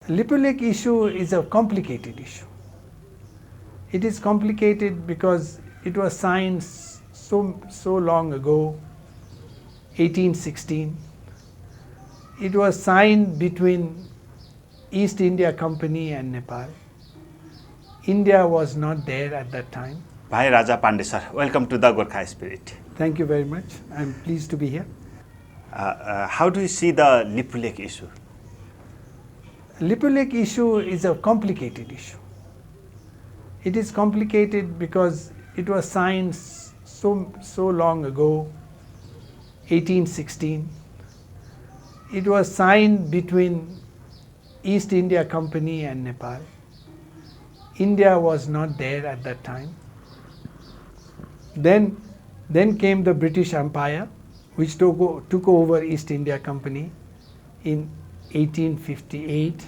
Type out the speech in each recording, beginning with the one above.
LIPULAKE issue is a complicated issue. It is complicated because it was signed so long ago, 1816. It was signed between East India Company and Nepal. India was not there at that time. Bhairaja Pandey sir, welcome to the Gorkha Spirit. Thank you very much. I'm pleased to be here. How do you see the LIPULAKE issue? LIPULAKE issue is a complicated issue. It is complicated because it was signed so long ago, 1816. It was signed between East India Company and Nepal. India was not there at that time. Then came the British Empire, which took over East India Company in 1858.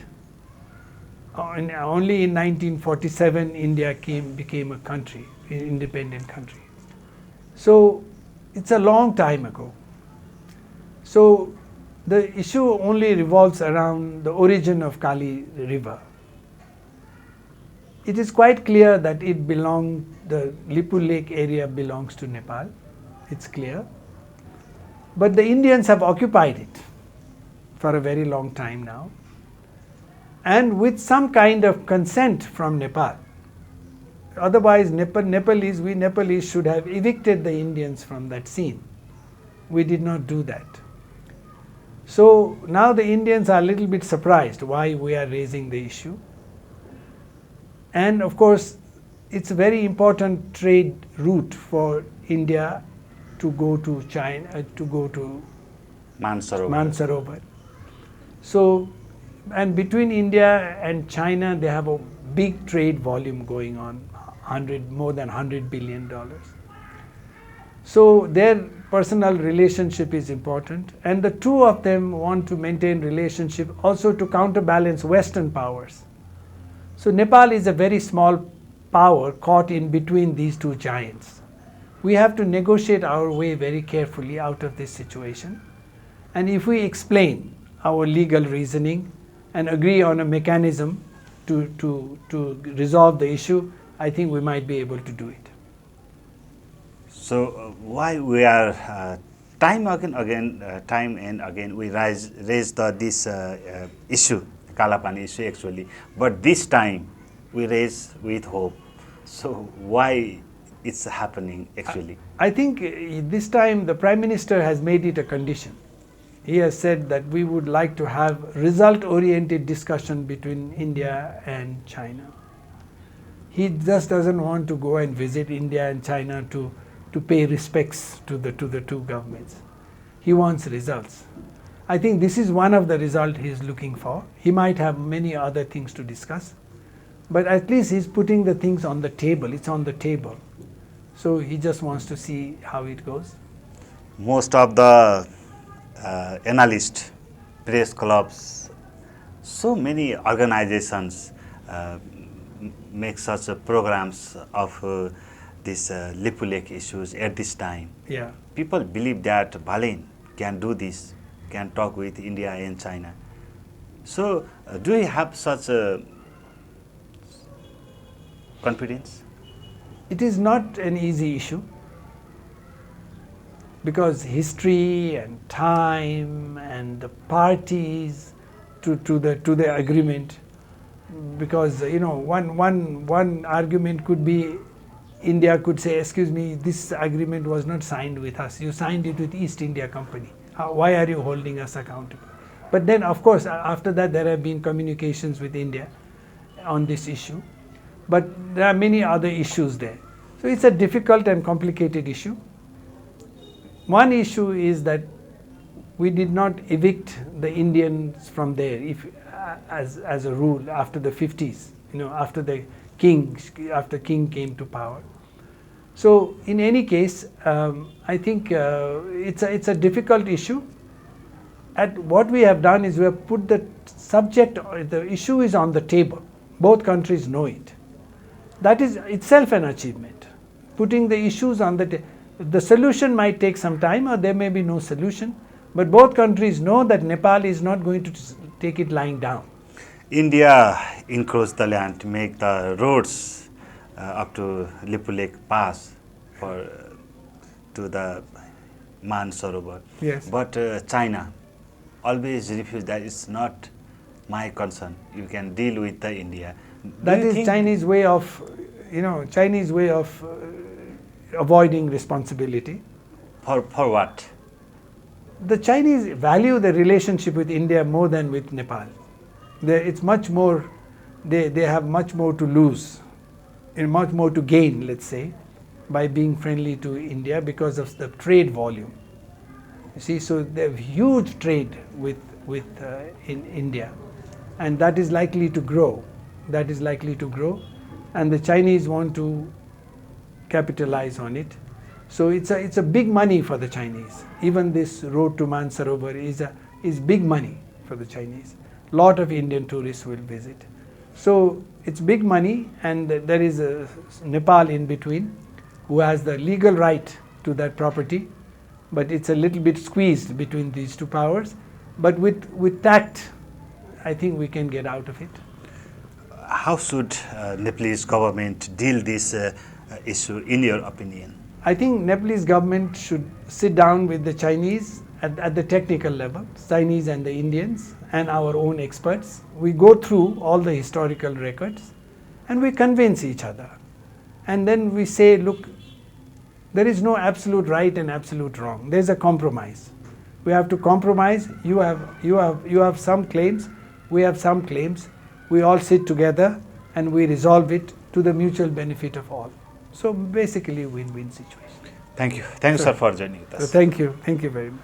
Only in 1947 India became a country, an independent country. So it's a long time ago. So the issue only revolves around the origin of Kali river. It is quite clear that the LIPULAKE area belongs to Nepal. It's clear. But the Indians have occupied it for a very long time now, and with some kind of consent from Nepal. Otherwise, we Nepalese should have evicted the Indians from that scene. We did not do that. So now the Indians are a little bit surprised why we are raising the issue. And of course, it's a very important trade route for India to go to China, to go to Mansarovar. So, and between India and China, they have a big trade volume going on, more than $100 billion. So their personal relationship is important, and the two of them want to maintain relationship also to counterbalance Western powers. So Nepal is a very small power caught in between these two giants. We have to negotiate our way very carefully out of this situation. And if we explain our legal reasoning and agree on a mechanism to resolve the issue, I think we might be able to do it. So why we are time and again we raise this issue, Kalapani issue actually, but this time we raise with hope. So why it's happening actually? I think this time the Prime Minister has made it a condition. He has said that we would like to have result-oriented discussion between India and China. He just doesn't want to go and visit India and China to pay respects to the two governments. He wants results. I think this is one of the results he is looking for. He might have many other things to discuss, but at least he's putting the things on the table. It's on the table. So he just wants to see how it goes. Most of the analysts, press clubs, so many organizations make such programs of this LIPULAKE issues at this time. Yeah. People believe that Balen can do this, can talk with India and China. So do you have such confidence? It is not an easy issue because history and time and the parties to the agreement, because one argument could be India could say, excuse me, this agreement was not signed with us. You signed it with East India Company. Why are you holding us accountable? But then, of course, after that, there have been communications with India on this issue. But there are many other issues there. So it's a difficult and complicated issue. One issue is that we did not evict the Indians from there as a rule after the 50s, after King came to power. So in any case, I think it's a difficult issue. What we have done is we have put the issue is on the table. Both countries know it. That is itself an achievement. Putting the issues on the solution might take some time, or there may be no solution, but both countries know that Nepal is not going to take it lying down. India encroached the land to make the roads up to LIPULAKE pass for to the Man Sarovar. Yes. But China always refused that it's not my concern. You can deal with the India. That Do you is think Chinese way of, Chinese way of avoiding responsibility. for what? The Chinese value the relationship with India more than with Nepal. It's much more, they have much more to lose and much more to gain, let's say, by being friendly to India because of the trade volume. You see, so they have huge trade with in India, and that is likely to grow. That is likely to grow, and the Chinese want to capitalize on it. So it's a big money for the Chinese. Even this road to Mansarovar is big money for the Chinese. Lot of Indian tourists will visit. So it's big money, and there is a Nepal in between, who has the legal right to that property, but it's a little bit squeezed between these two powers. But with tact, I think we can get out of it. How should Nepalese government deal this issue, in your opinion? I think Nepalese government should sit down with the Chinese at the technical level, Chinese and the Indians and our own experts. We go through all the historical records and we convince each other. And then we say, look, there is no absolute right and absolute wrong. There's a compromise. We have to compromise. You have some claims, we have some claims. We all sit together and we resolve it to the mutual benefit of all. So basically win-win situation. Thank you. Thanks, sir, for joining us. So thank you very much.